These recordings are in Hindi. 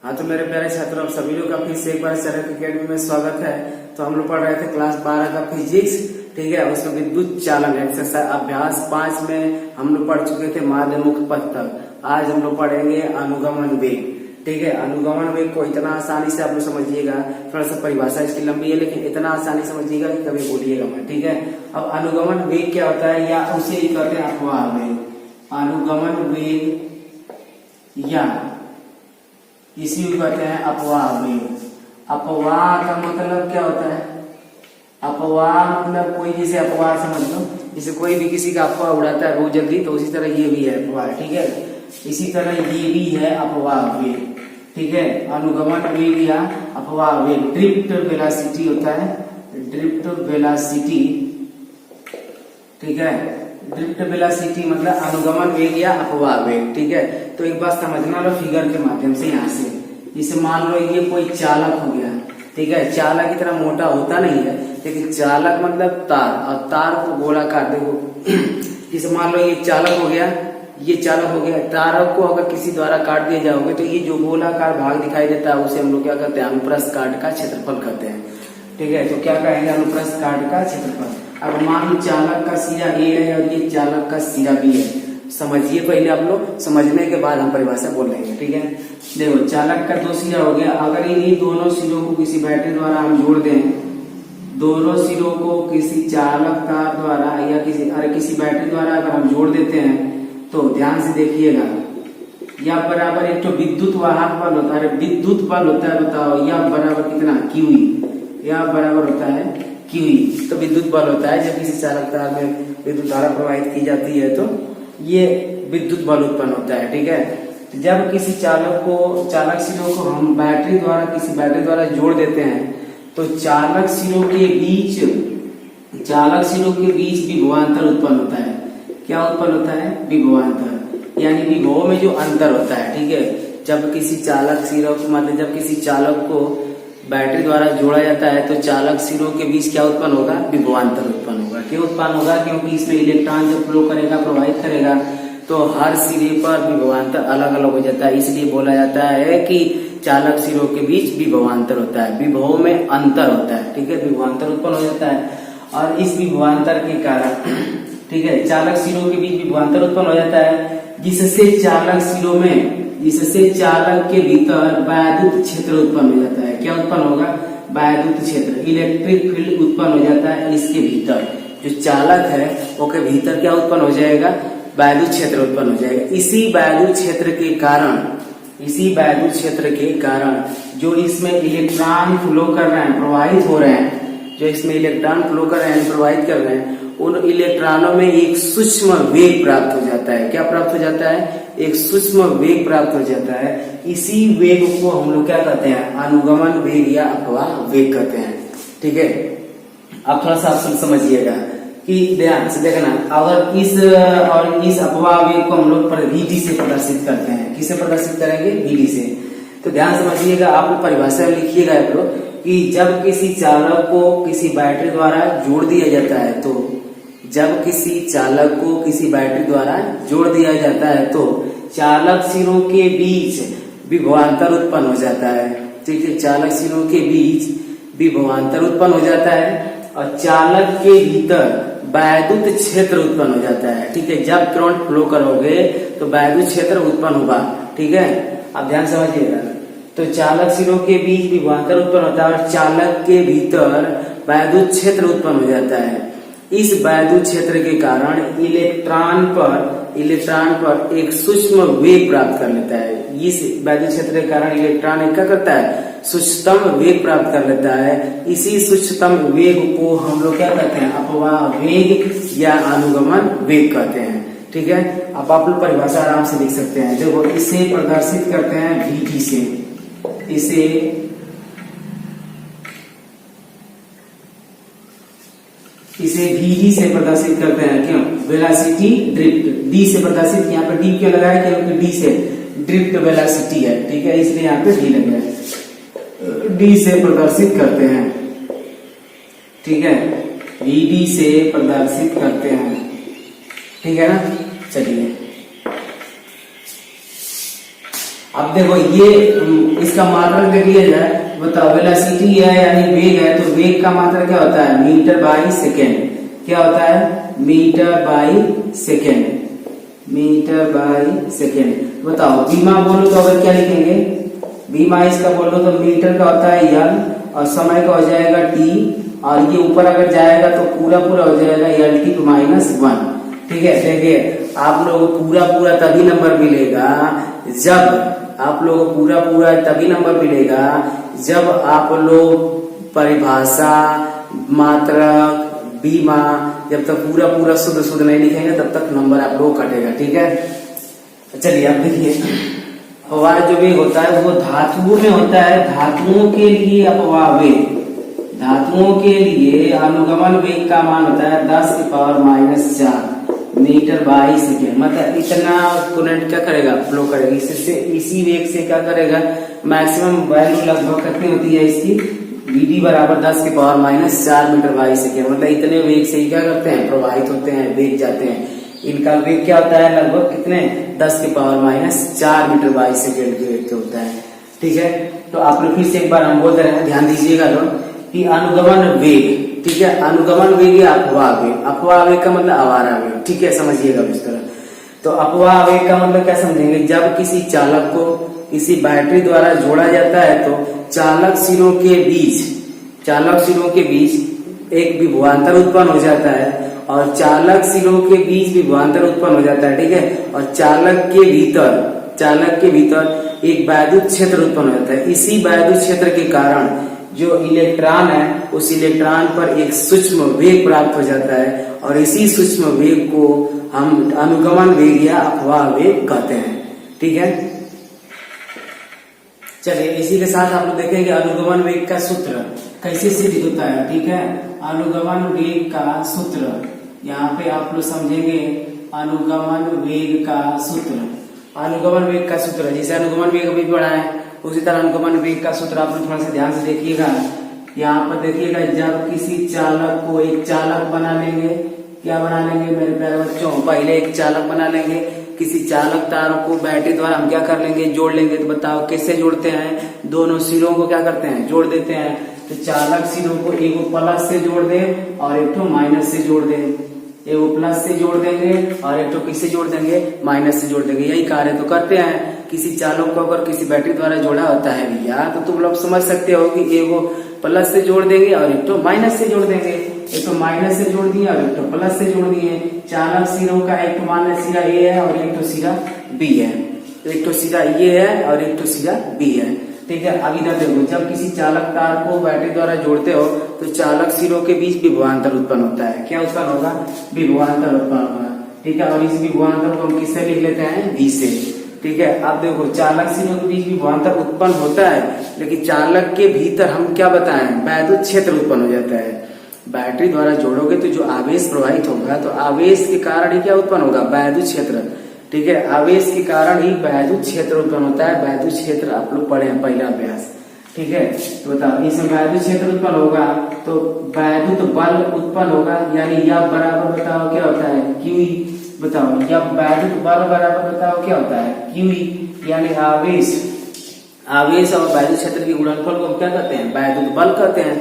हाँ तो मेरे प्यारे छात्रों, आप सभी लोग का फिर से एक बार चरक अकेडमी में स्वागत है। तो हम लोग पढ़ रहे थे क्लास 12 का फिजिक्स, ठीक है। उसमें विद्युत चालन एक्सरसाइज अभ्यास 5 में हम लोग पढ़ चुके थे माध्यमुक्त पथ तक। आज हम लोग पढ़ेंगे अनुगमन वेग, ठीक है। अनुगमन वेग को इतना आसानी से आप लोग समझिएगा, थोड़ा सा परिभाषा इसकी लंबी है लेकिन इतना आसानी समझिएगा कि कभी भूलिएगा मत, ठीक है। अब अनुगमन वेग क्या होता है, या उसे ही कहते हैं अपवाह वेग। अनुगमन वेग या इसी को कहते हैं अपवाह वेग। अपवाह का मतलब क्या होता है? अपवाह मतलब कोई जैसे अपवाह समझ लो, जैसे कोई भी किसी का अफवाह उड़ाता है बहुत जल्दी, तो उसी तरह ये भी है अपवाह, ठीक है। इसी तरह ये भी है अपवाह वेग, ठीक है। अनुगमन वेग या अपवाह वेग ड्रिफ्ट वेलोसिटी होता है, ड्रिफ्ट वेलोसिटी, ठीक है। ड्रिफ्ट वेलोसिटी मतलब अनुगमन वेग या अपवाह वेग, ठीक है। तो एक बात समझना लो फिगर के माध्यम से। यहाँ से जैसे मान लो ये कोई चालक हो गया, ठीक है। चालक की तरह मोटा होता नहीं है, लेकिन चालक मतलब तार, और तार को गोलाकार देखो। जैसे मान लो ये चालक हो गया, ये चालक हो गया। तार को अगर किसी द्वारा काट दिया जाओगे तो ये जो गोलाकार भाग दिखाई देता है उसे हम लोग क्या करते हैं? अनुप्रस्थ काट का क्षेत्रफल कहते हैं, ठीक है। तो क्या कहेंगे? अनुप्रस्थ काट का क्षेत्रफल। अब मान लो चालक का सिरा ए है और ये चालक का सिरा बी है। समझिए पहले आप लोग, समझने के बाद हम परिभाषा बोल लेंगे, ठीक है। देखो चालक का दो सिरा हो गया, अगर इन दोनों सिरों को किसी बैटरी द्वारा हम जोड़ दें, दोनों सिरों को किसी चालक तार द्वारा या किसी बैटरी द्वारा अगर हम जोड़ देते हैं तो ध्यान से देखिएगा, या बराबर एक तो विद्युत वाहक बल होता है, विद्युत बल होता है, बताओ या बराबर कितना? क्यू, या बराबर होता है क्यू। तो विद्युत बल होता है जब किसी चालक तार में विद्युत धारा प्रवाहित की जाती है तो ये विद्युत बल उत्पन्न होता है, ठीक है। जब किसी चालक सिरों को हम बैटरी द्वारा जोड़ देते हैं तो चालक सिरों के बीच विभवांतर उत्पन्न होता है। क्या उत्पन्न होता है? विभवांतर, यानी विभव में जो अंतर होता है, ठीक है। जब किसी चालक सिरों को मतलब जब किसी चालक को बैटरी द्वारा जोड़ा जाता है तो चालक सिरों के बीच क्या उत्पन्न होगा? विभवांतर उत्पन्न होगा। क्यों उत्पन्न होगा? क्योंकि इसमें इलेक्ट्रॉन जब फ्लो करेगा, प्रवाहित करेगा, तो हर सिरे पर विभवांतर अलग अलग हो जाता है। इसलिए बोला जाता है कि चालक सिरों के बीच विभवांतर होता है, विभव में अंतर होता है, ठीक है। विभवांतर उत्पन्न हो जाता है और इस विभवांतर के कारण, ठीक है, चालक सिरों के बीच विभवांतर उत्पन्न हो जाता है, जिससे चालक के भीतर वैद्युत क्षेत्र उत्पन्न हो जाता है। क्या उत्पन्न होगा? वैद्युत क्षेत्र, इलेक्ट्रिक फील्ड उत्पन्न हो जाता है। इसके भीतर जो चालक है वो के भीतर क्या उत्पन्न हो जाएगा? वैद्युत क्षेत्र उत्पन्न हो जाएगा। इसी वैद्युत क्षेत्र के कारण जो इसमें इलेक्ट्रॉन फ्लो कर रहे हैं, प्रवाहित हो रहे हैं, जो इसमें इलेक्ट्रॉन फ्लो कर रहे हैं, प्रवाहित कर रहे हैं, उन इलेक्ट्रॉनों में एक सूक्ष्म वेग प्राप्त हो जाता है। क्या प्राप्त हो जाता है? एक सूक्ष्म वेग प्राप्त हो जाता है। इसी वेग को हम लोग क्या कहते हैं? अनुगमन वेग या अपवाह वेग कहते हैं, ठीक है। अब थोड़ा सा आप समझिएगा कि ध्यान से देखना, अगर इस अपवाह वेग को हम लोग VT से प्रदर्शित करते हैं। किसे प्रदर्शित करेंगे? VT से। तो ध्यान समझिएगा, आप लोग परिभाषा में लिखिएगा आप लोग कि जब किसी चालक को किसी बैटरी द्वारा जोड़ दिया जाता है तो चालक सिरों के बीच विभवांतर उत्पन्न हो जाता है, ठीक है। चालक सिरों के बीच विभवांतर उत्पन्न हो जाता है और चालक के भीतर वैद्युत क्षेत्र उत्पन्न हो जाता है, ठीक है। जब करंट फ्लो करोगे तो वैद्युत क्षेत्र उत्पन्न होगा, ठीक है। अब ध्यान समझिएगा, तो चालक सिरों के बीच विभवांतर उत्पन्न होता है और चालक के भीतर वैद्युत क्षेत्र उत्पन्न हो जाता है। इस वैद्युत क्षेत्र के कारण इलेक्ट्रॉन पर एक सूक्ष्म वेग प्राप्त कर लेता है। इस वैद्युत क्षेत्र के कारण इलेक्ट्रॉन क्या करता है? सूक्ष्मतम वेग प्राप्त कर लेता है। इसी सूक्ष्मतम वेग को हम लोग क्या कहते हैं? अपवाह वेग या अनुगमन वेग कहते हैं, ठीक है। अब आप लोग परिभाषा आराम से लिख सकते हैं। देखो इसे प्रदर्शित करते हैं VT से, इसे VD से प्रदर्शित करते हैं। क्यों? वेलोसिटी ड्रिफ्ट D से प्रदर्शित, यहाँ पे D क्यों लगाया? क्योंकि D से ड्रिफ्ट वेलोसिटी है, ठीक है, इसलिए यहाँ पे D लगा है। D से प्रदर्शित करते हैं, ठीक है। VD से प्रदर्शित करते हैं, ठीक है ना। चलिए अब देखो ये इसका मात्रक देख लिया जाए, बताओ वेलोसिटी है यानी वेग है, तो वेग का मात्रक क्या होता है? Metre by second. क्या होता है? Metre by second, metre by second. बताओ बीमा बोलो तो अगर क्या लिखेंगे? बीमा इसका बोलो तो मीटर का होता है एल और समय का हो जाएगा टी, और ये ऊपर अगर जाएगा तो पूरा पूरा हो जाएगा एल टी माइनस 1। ठीक है, देखिए आप लोगों को पूरा पूरा तभी नंबर मिलेगा जब आप लोगों को पूरा पूरा तभी नंबर मिलेगा जब आप लोग परिभाषा, मात्रक, बीमा जब तक पूरा पूरा शुद्ध नहीं लिखेंगे तब तक नंबर आप लोग कटेगा। ठीक है, चलिए अब देखिए अपवाह जो वेग होता है वो धातुओं में होता है। धातुओं के लिए अपवाह वेग, धातुओं के लिए अनुगमन वेग का मान होता है 10⁻⁴ मीटर बाई सेकेंड। मतलब इतना करंट क्या करेगा? फ्लो करेगा। इससे इसी वेग से क्या करेगा? मैक्सिमम वैल्यू लगभग कितनी होती है इसकी? Vd बराबर 10⁻⁴ मीटर बाई सेकेंड। मतलब इतने वेग से ही क्या करते हैं? प्रवाहित होते हैं, वेग जाते हैं। इनका वेग क्या होता है? लगभग कितने? 10⁻⁴ मीटर बाई सेकेंड के वेग से होता है। ठीक है, तो आप लोग फिर से एक बार हम बोल रहे हैं, ध्यान दीजिएगा लोग कि अनुगमन वेग, ठीक है, अनुगमन वेग या अपवाह वेग। अपवाह वेग का मतलब आवारा वेग। ठीक है, समझिएगा इस तरह। तो अपवाह वेग का मतलब क्या समझेंगे? जब किसी चालक को किसी बैटरी द्वारा जोड़ा जाता है तो चालक सिरों के बीच एक विभवांतर उत्पन्न हो जाता है, और चालक सिरों के बीच विभवांतर उत्पन्न हो जाता है। ठीक है, और चालक के भीतर एक वैद्युत क्षेत्र उत्पन्न हो जाता है। इसी वैद्युत क्षेत्र के कारण जो इलेक्ट्रॉन है उस इलेक्ट्रॉन पर एक सूक्ष्म वेग प्राप्त हो जाता है, और इसी सूक्ष्म वेग को हम अनुगमन वेग या अपवाह वेग कहते हैं। ठीक है, चलिए इसी के साथ आप लोग देखेंगे अनुगमन वेग का सूत्र कैसे सिद्ध होता है। ठीक है, अनुगमन वेग का सूत्र यहाँ पे आप लोग समझेंगे। अनुगमन वेग का सूत्र, अनुगमन वेग का सूत्र जैसे अनुगमन वेग अभी पढ़ा है उसी तरह अनुगमन वेग का सूत्र आप लोग थोड़ा सा ध्यान से देखिएगा। यहाँ पर देखिएगा, जब किसी चालक को एक चालक बना लेंगे, क्या बना लेंगे मेरे प्यारे बच्चों? पहले एक चालक बना लेंगे। किसी चालक तार को बैटरी द्वारा हम क्या कर लेंगे? जोड़ लेंगे। तो बताओ कैसे जोड़ते हैं? दोनों सिरों को क्या करते हैं? जोड़ देते हैं। तो चालक सिरों को एगो प्लस से जोड़ दे और एक तो माइनस से जोड़ दे। एगो प्लस से जोड़ देंगे और एक तो किससे जोड़ देंगे? माइनस से जोड़ देंगे। यही कार्य तो करते हैं। किसी चालक को अगर किसी बैटरी द्वारा जोड़ा होता है भैया तो तुम लोग समझ सकते हो कि एगो प्लस से जोड़ देंगे और एक तो माइनस से जोड़ देंगे। एक तो माइनस से जोड़ दिए और एक तो प्लस से जोड़ दिए। चालक सिरों का एक तो मान सिरा ए है और एक तो सिरा बी है। एक तो सिरा ये है और एक तो सिरा बी है। ठीक है, अब इधर देखो, जब किसी चालक तार को बैटरी द्वारा जोड़ते हो तो चालक सिरों के बीच विभवांतर उत्पन्न होता है। क्या उत्पन्न होगा? विभवांतर उत्पन्न होगा। ठीक है, और इस विभवांतर को हम किससे लिख लेते हैं? V से। ठीक है, अब देखो चालक सिरों के बीच विभवांतर उत्पन्न होता है, लेकिन चालक के भीतर हम क्या बताएं? वैद्युत क्षेत्र उत्पन्न हो जाता है। बैटरी द्वारा जोड़ोगे तो जो आवेश प्रवाहित होगा तो आवेश के कारण ही क्या उत्पन्न होगा? वैद्युत क्षेत्र। ठीक है, आवेश के कारण ही वैद्युत क्षेत्र उत्पन्न होता है। वैद्युत क्षेत्र आप लोग पढ़े हैं पहला अभ्यास। ठीक है, तो बताओ इसमें वैद्युत क्षेत्र उत्पन्न होगा तो वैद्युत बल उत्पन्न होगा, यानी यह बराबर बताओ क्या होता है? QE। बताओ जब वैद्युत बल बराबर बताओ क्या होता है? QE, यानी आवेश और वैद्युत क्षेत्र के गुणनफल को क्या कहते हैं? वैद्युत बल कहते हैं।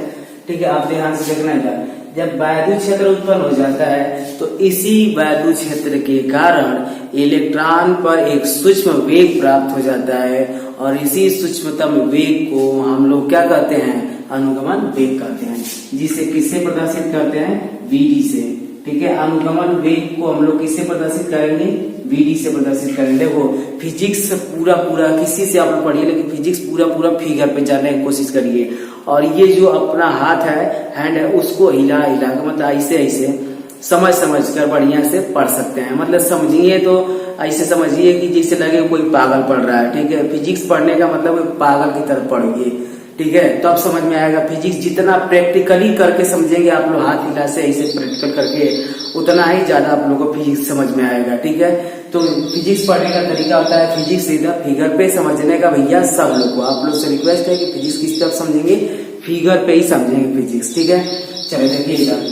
ठीक है, आप ध्यान से देखना है, जब वैद्युत क्षेत्र उत्पन्न हो जाता है तो इसी वैद्युत क्षेत्र के कारण इलेक्ट्रॉन पर एक सूक्ष्म वेग प्राप्त हो जाता है, और इसी सूक्ष्मतम वेग को हम लोग क्या कहते हैं? अनुगमन वेग कहते हैं, जिसे किससे प्रदर्शित करते हैं? Vd से। ठीक है, अनुगमन वेग को हम लोग किससे प्रदर्शित करेंगे? Vd से प्रदर्शित करेंगे। देखो फिजिक्स पूरा किसी से आप लोग पढ़िए, लेकिन फिजिक्स पूरा फिगर पे जाने की कोशिश करिए, और ये जो अपना हाथ है, हैंड है, उसको हिला कर मतलब ऐसे समझ कर बढ़िया से पढ़ सकते हैं। मतलब समझिए तो ऐसे समझिए कि जैसे लगे कोई पागल पढ़ रहा है। ठीक है, फिजिक्स पढ़ने का मतलब पागल की तरह पढ़िए। ठीक है, तो अब समझ में आएगा। फिजिक्स जितना प्रैक्टिकली करके समझेंगे आप लोग, हाथ हिला से ऐसे प्रैक्टिकल करके, उतना ही ज्यादा आप लोगों को फिजिक्स समझ में आएगा। ठीक है, तो फिजिक्स पढ़ने का तरीका होता है फिजिक्स सीधा फिगर पे समझने का। भैया सब लोग को आप लोग से रिक्वेस्ट है कि फिजिक्स किस तरफ समझेंगे? फिगर पे ही समझेंगे फिजिक्स। ठीक है, चले देखिए इधर,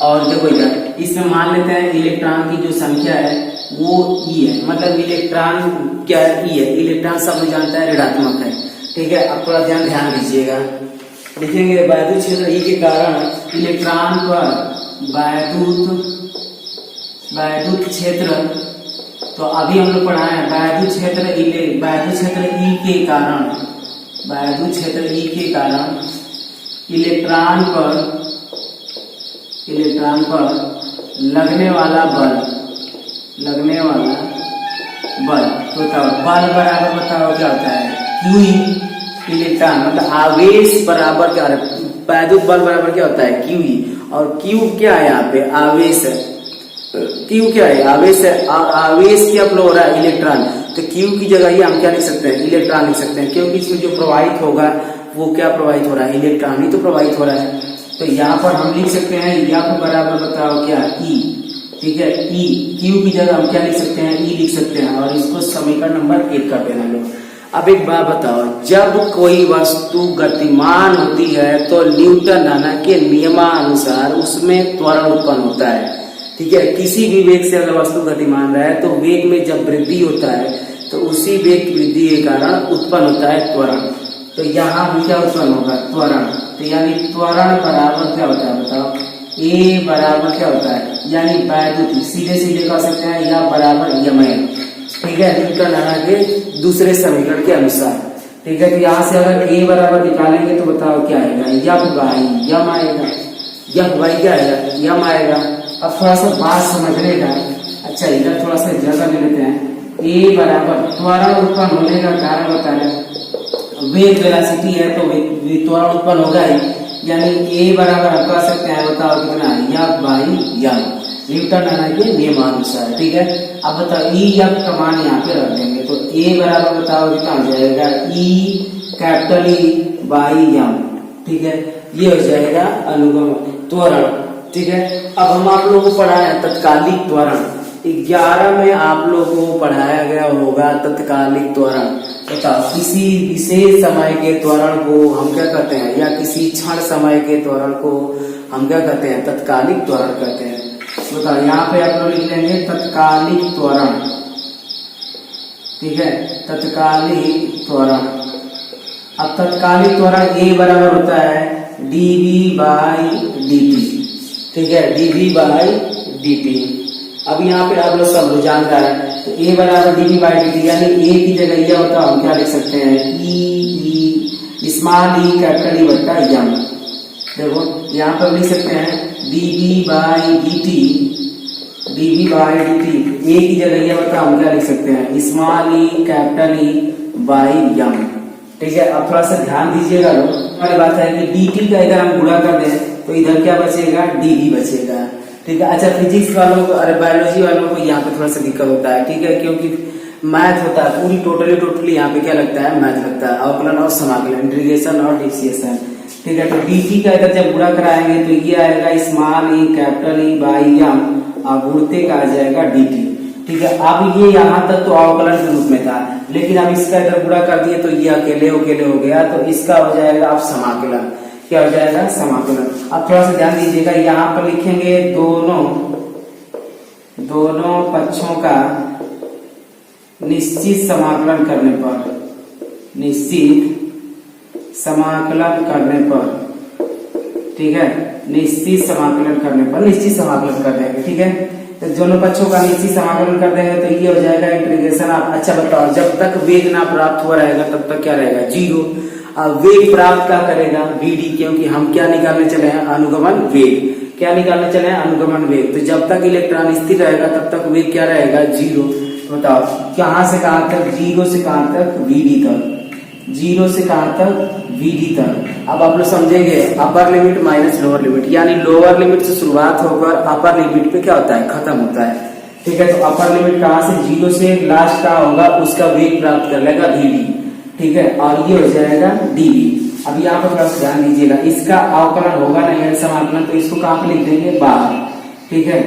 और देखो इधर इसमें मान लेते हैं इलेक्ट्रॉन की जो संख्या है वो ई है, मतलब इलेक्ट्रॉन क्या है, ई है। इलेक्ट्रॉन सब लोग जानता है ऋणात्मक है, ठीक है। अब थोड़ा ध्यान दीजिएगा, लिखेंगे वैद्युत क्षेत्र ई के कारण इलेक्ट्रॉन पर वैद्युत क्षेत्र, तो अभी हम लोग पढ़ा है वैद्युत क्षेत्र ई के कारण इलेक्ट्रॉन पर लगने वाला बल, तो बल बराबर बताओ क्या होता है, क्यू। इलेक्ट्रॉन मतलब आवेश बराबर क्या, वैद्युत बल बराबर क्या होता है, क्यू। और क्यू क्या है, यहाँ पे आवेश है। क्यू क्या है, आवेश है। आवेश क्या फ्लो हो रहा है, इलेक्ट्रॉन। तो क्यू की जगह ही हम क्या लिख सकते हैं, इलेक्ट्रॉन लिख सकते हैं, क्योंकि इसमें जो प्रवाहित होगा वो क्या प्रवाहित हो रहा है, इलेक्ट्रॉन ही तो प्रवाहित हो रहा है। तो यहाँ पर हम लिख सकते हैं एफ बराबर बताओ क्या, ई, ठीक है। ई, क्यू की जगह हम क्या लिख सकते हैं, ई लिख सकते हैं, और इसको समीकरण नंबर 1 कर देना लोग। अब एक बात बताओ, जब कोई वस्तु गतिमान होती है तो न्यूटन के नियमानुसार उसमें त्वरण उत्पन्न होता है, ठीक है। किसी भी वेग से अगर वस्तु गतिमान रहे तो वेग में जब वृद्धि होता है तो उसी वेग की वृद्धि के कारण उत्पन्न होता है त्वरण। तो यहाँ भी क्या उत्पन्न होगा, त्वरण। तो यानी त्वरण बराबर क्या होता है बताओ, ए बराबर क्या होता है, यानी वैद्युत सीधे कह सकते हैं या बराबर यमय, ठीक है, न्यूटन के दूसरे समीकरण के अनुसार, ठीक है। तो यहाँ से अगर ए बराबर निकालेंगे तो बताओ क्या आएगा, यम बाई यम आएगा, यम बाई क्या आएगा, यम आएगा। अब थोड़ा सा बात समझने का, अच्छा इधर थोड़ा सा जगह ले लेते हैं। ए बराबर त्वरण उत्पन्न होने का कारण बता रहे, वेग वेलोसिटी है तो त्वरण उत्पन्न होगा ही, यानी ए बराबर हम कह सकते हैं बताओ कितना, यम बाई यम, न्यूटन के नियमानुसार, ठीक है। अब बताओ ई यम का मान यहाँ पे रख देंगे, तो ए बराबर बताओ कितना हो जाएगा, ई कैपिटल ई बाई यम, ठीक है। ये हो जाएगा अनुगम त्वरण, ठीक है। अब हम आप लोगों को पढ़ाया है तत्कालिक त्वरण, 11 में आप लोगों को पढ़ाया गया होगा तत्कालिक त्वरण। बताओ किसी विशेष समय के त्वरण को हम क्या कहते हैं, या किसी क्षण समय के त्वरण को हम क्या कहते हैं, तत्कालिक त्वरण कहते हैं। बताओ यहाँ पे आप लोग लिख लेंगे तत्कालिक त्वरण, ठीक है, तत्कालिक त्वरण। अब तत्कालिक त्वरण ए बराबर होता है dv बाई dt, ठीक है, dv बाई dt। अब यहाँ पे आप लोग सब जानकार है, तो ए बराबर dv बाई dt, यानी ए की जगह यह होता है हम क्या लिख सकते हैं, ई स्मॉल ई कैपिटल ई बट्टा यम। देखो यहाँ पर लिख सकते हैं dv बाई dt, ए की जगह यह होता है हम क्या लिख सकते हैं, small E capital E by M, ठीक है। अब थोड़ा सा ध्यान दीजिएगा लोग, हमारी बात है कि dt का इधर हम गुणा कर दें तो इधर क्या बचेगा, dv बचेगा, ठीक है। अच्छा फिजिक्स वालों को, अरे बायोलॉजी वालों को यहाँ पे थोड़ा सा दिक्कत होता है, ठीक है, क्योंकि मैथ होता है पूरी टोटली यहाँ पे क्या लगता है, मैथ लगता है, अवकलन और समाकलन, इंटीग्रेशन और डिफरेंशिएशन, ठीक है। तो dt का इधर जब गुणा कराएंगे तो ये आएगा small E capital E by M, और गुणते का आ जाएगा dt, ठीक है। अब ये यहाँ तक तो अवकलन के रूप में था, लेकिन अब इसका इधर गुणा कर दिए तो ये अकेले हो गया, तो इसका हो जाएगा अब समाकलन, क्या हो जाएगा, समाकलन। अब थोड़ा सा ध्यान दीजिएगा, यहाँ पर लिखेंगे दोनों पक्षों का निश्चित समाकलन करने पर, ठीक है, निश्चित समाकलन कर देंगे, ठीक है। तो दोनों पक्षों का निश्चित समाकलन कर देंगे तो ये हो जाएगा इंटीग्रेशन। आप अच्छा बताओ, जब तक वेग ना प्राप्त हुआ रहेगा तब तक क्या रहेगा, 0। अब वेग प्राप्त क्या करेगा, vd, क्योंकि हम क्या निकालने चले हैं, अनुगमन वेग, तो जब तक इलेक्ट्रॉन स्थिर रहेगा तब तक वेग क्या रहेगा, 0। बताओ कहां से कहां तक, 0 से कहां तक, vd तक, 0 से कहां तक, vd तक। अब आप लोग समझेंगे upper limit minus lower limit, यानी लोअर लिमिट से शुरुआत होकर अपर लिमिट पे क्या होता है, खत्म होता है, ठीक है। तो अपर लिमिट कहां से, 0 से लास्ट कहां होगा, उसका वेग प्राप्त कर लेगा vd, ठीक है, और ये हो जाएगा dv। अब यहाँ पर थोड़ा ध्यान दीजिएगा, इसका अवकलन होगा ना यानी समाकलन, तो इसको कहां पे लिख देंगे, बाहर, ठीक है।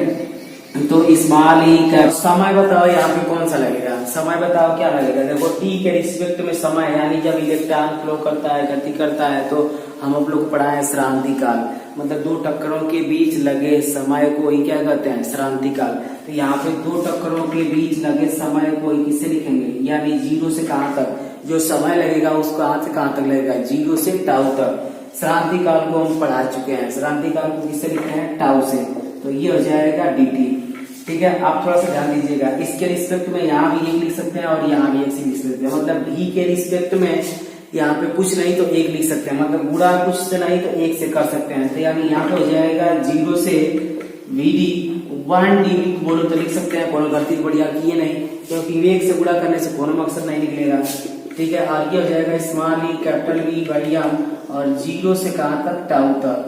तो स्मॉल ई का समय बताओ यहाँ पे कौन सा लगेगा, समय बताओ क्या लगेगा, देखो t के रिस्पेक्ट में समय, यानी जब इलेक्ट्रॉन फ्लो करता है, गति करता है, तो हम आप लोग को पढ़ाए हैं श्रांति काल, मतलब दो टक्करों के बीच लगे समय को ही क्या कहते हैं, श्रांति काल। तो यहाँ पे दो टक्करों के बीच लगे समय को ही किससे लिखेंगे, यानी 0 से कहाँ तक जो समय लगेगा उसको कहाँ से कहाँ तक लगेगा, 0 से टाउ तक। श्रांति काल को हम पढ़ा चुके हैं, श्रांति काल को किससे लिखते हैं, टाउ से। तो ये हो जाएगा dt। ठीक है, आप थोड़ा सा ध्यान दीजिएगा, इसके रिस्पेक्ट में यहाँ भी 1 लिख सकते हैं और यहाँ भी 1 लिख सकते हैं, मतलब v के रिस्पेक्ट में यहाँ पे कुछ नहीं तो 1 लिख सकते हैं, मतलब गुणा कुछ से नहीं तो 1 से कर सकते हैं। तो यानी यहाँ पे हो जाएगा 0 से vd 1 डिग्री को बोलो तो लिख सकते हैं, कोनो गलती बढ़िया किए नहीं, क्योंकि 1 से गुणा करने से कोनो मकसद नहीं निकलेगा। ठीक है, और ये हो जाएगा small E capital V by m और 0 से कहाँ तक, टाउ तक,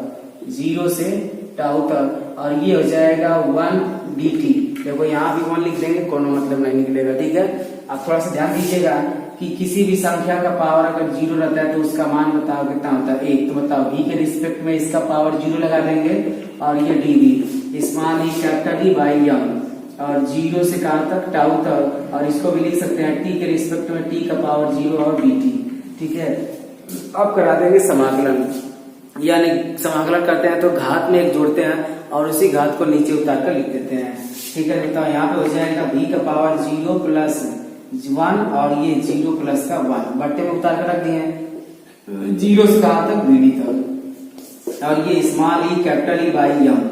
0 से टाउ तक, और ये हो जाएगा 1 dt। देखो यहाँ भी 1 लिख देंगे, कोनो मतलब नहीं निकलेगा। ठीक है, आप थोड़ा सा ध्यान दीजिएगा कि किसी भी संख्या का पावर अगर 0 रहता है तो उसका मान बताओ कितना होता है, 1। तो बताओ v के रिस्पेक्ट में इसका पावर 0 लगा देंगे और ये dv small E capital E by m और 0 से कहाँ तक, टाउ तक, और इसको भी लिख सकते हैं t के रिस्पेक्ट में t का पावर 0 और dt। ठीक है, अब करा देंगे समाकलन, यानी समाकलन करते हैं तो घात में 1 जोड़ते हैं और उसी घात को नीचे उतार कर लिख देते हैं। ठीक है, तो यहाँ पे हो जाएगा v का पावर 0 प्लस 1 और ये 0 प्लस का 1 बट्टे में उतार कर रख दिए 0 से कहाँ तक, vd तक, और ये small E capital E by m।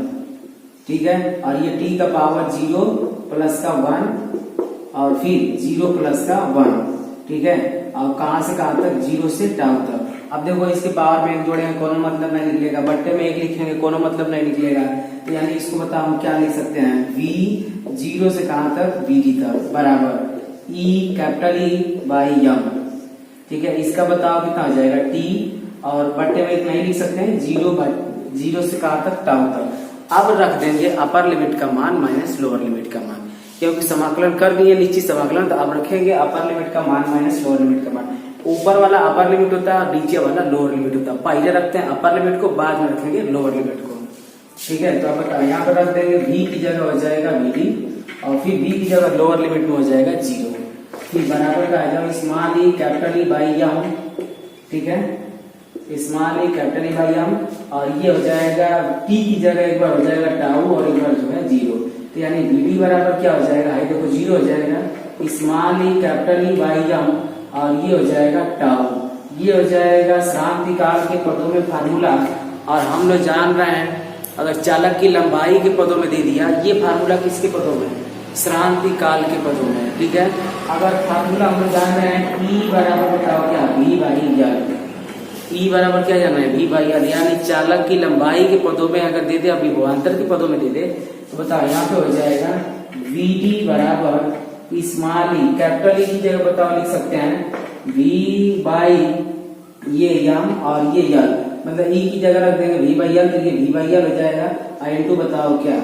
ठीक है, और ये t का पावर 0 प्लस का 1 और फिर 0 प्लस का 1। ठीक है, और कहां से कहां तक, 0 से टाउ तक। अब देखो इसके पावर में 1 जोड़ेंगे, कोनो मतलब नहीं निकलेगा, बट्टे में 1 लिखेंगे, कोनो मतलब नहीं निकलेगा। तो यानी इसको बताओ हम क्या लिख सकते हैं, v 0 से कहां तक, vd तक बराबर E capital E by m। ठीक है, इसका बताओ कितना हो जाएगा, t, और बट्टे में 1 नहीं लिख सकते हैं, 0 से कहां तक, टाउ तक। अब रख देंगे अपर लिमिट का मान माइनस लोअर लिमिट का मान, क्योंकि समाकलन कर दिए नीचे समाकलन, तो अब रखेंगे अपर लिमिट का मान माइनस लोअर लिमिट का मान। ऊपर वाला अपर लिमिट होता है और नीचे वाला लोअर लिमिट होता है, पहले रखते हैं अपर लिमिट को, बाद में रखेंगे लोअर लिमिट को। ठीक है, तो अब यहाँ पर रख देंगे v की जगह हो जाएगा vd और फिर v की जगह लोअर लिमिट में हो जाएगा 0। फिर बराबर का आ जाएगा small E capital E by m। ठीक है, small E capital E by m, और ये हो जाएगा t की जगह एक बार हो जाएगा टाउ और एक बार जो है 0। तो यानी vd बराबर क्या हो जाएगा, है देखो 0 हो जाएगा small E capital E by m और ये हो जाएगा टाउ। ये हो जाएगा श्रांति काल के पदों में फार्मूला, और हम लोग जान रहे हैं अगर चालक की लंबाई के पदों में दे दिया, ये फार्मूला किसके पदों में, श्रांति काल के पदों में। ठीक है, अगर फार्मूला हम लोग जान रहे हैं E बराबर बताओ क्या, v बाई l। E बराबर क्या जाना है, v बाई l, यानी चालक की लंबाई के पदों में अगर दे दे, अभी विभवांतर के पदों में दे दे, तो बताओ यहाँ पे हो जाएगा vd बराबर स्मॉल ई कैपिटल E की जगह बताओ लिख सकते हैं v बाई ये m और ये l, मतलब E की जगह रख देंगे v बाई l, तो ये v बाई l हो जाएगा, और इनटू बताओ क्या,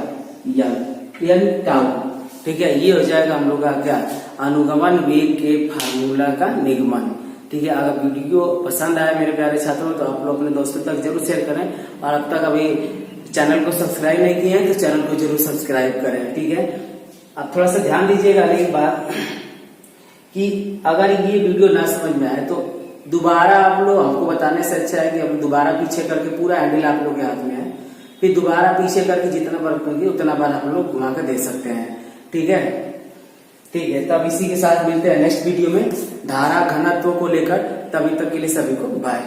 l टाउ। ठीक है, ये हो जाएगा हम लोग का क्या, अनुगमन वेग के फार्मूला का निगमन। ठीक है, अगर वीडियो पसंद आया मेरे प्यारे छात्रों तो आप लोग अपने दोस्तों तक जरूर शेयर करें, और अब तक अभी चैनल को सब्सक्राइब नहीं किए हैं तो चैनल को जरूर सब्सक्राइब करें। ठीक है, अब थोड़ा सा ध्यान दीजिएगा एक बात कि अगर ये वीडियो ना समझ में आए तो दोबारा आप लोग हमको बताने से अच्छा है कि हम दोबारा पीछे करके, पूरा हैंडल आप लोग के हाथ में है, फिर दोबारा पीछे करके जितना बार करेंगे उतना बार हम लोग घुमा कर दे सकते हैं। ठीक है, ठीक है, तब इसी के साथ मिलते हैं नेक्स्ट वीडियो में धारा घनत्व को लेकर। तभी तक के लिए सभी को बाय।